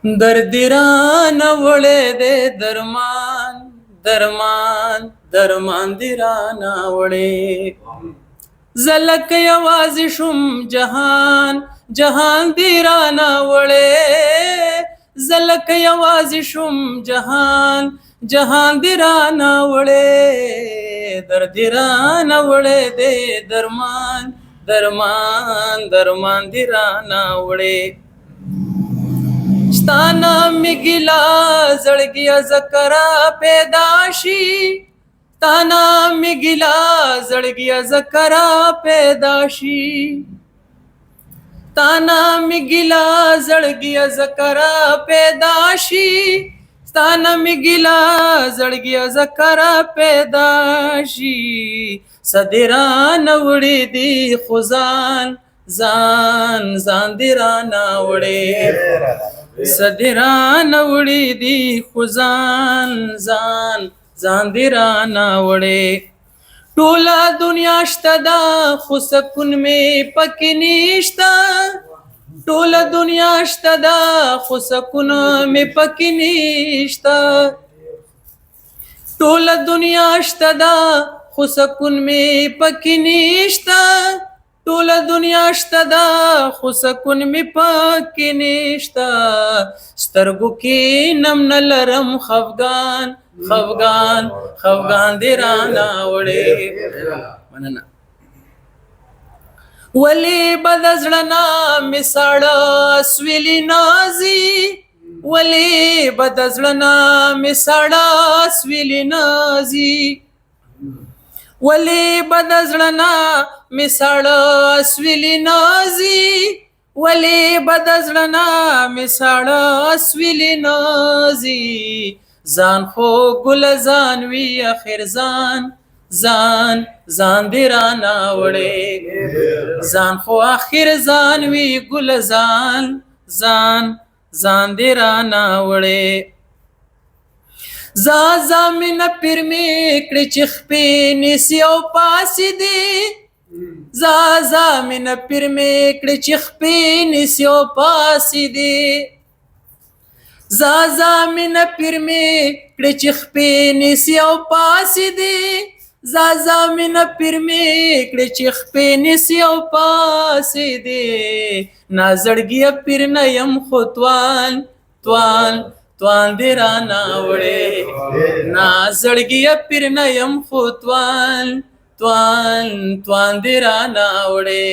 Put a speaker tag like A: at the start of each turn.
A: دردیران وړې دې درمان درمان درمان دیران وړې زلک یوازې شوم جهان جهان دیران وړې زلک یوازې شوم جهان جهان دیران وړې دردیران وړې دې درمان درمان درمان دیران وړې ستانا میگلا زړګیا زکرا پیدا شي تانا میگلا زړګیا زکرا پیدا شي تانا میگلا زړګیا زکرا پیدا شي ستانا میگلا زړګیا زکرا پیدا شي صدران وړې دی خزان ځان ځان دران وړې صدران وړې دی خزان ځان ځان دران وړې ټوله دنیا شته دا خو سکون مې پکې نشته ټوله دنیا شته دا خو سکون مې پکې نشته ټوله دنیا شته دا خو سکون مې پکې نشته ټوله دنیا شته دا خو سکون مې پکې نشته سترګو کې نم نه لرم خفګان خفګان خفګان دې رانه وړې مننه ولې به د زړه نه مې ساړه سویلي نازي ولې به د زړه نه مې ساړه سویلي نازي ولې به د زړه نه مې ساړه سویلي نازي ولې به د زړه نه مې ساړه سویلي نازي ځان خو ګل ځان وي اخر ځان ځان ځان دې رانه وړې ځان خو اخر ځان وي ګل ځان ځان ځان دې رانه وړې زازا مینه پیر می کړي چې خپې نیسي او پاسې دي زازا مینه پیر می کړي چې خپې نیسي او پاسې دي زازا مینه پیر می کړي چې خپې نیسي او پاسې دي زازا مینه پیر می کړي چې خپې نیسي او پاسې دي نازړګي پیر نه يم خو توان توان توان دې رانه وړې نازړګي پیر نه يم خو توان توان توان دې رانه وړې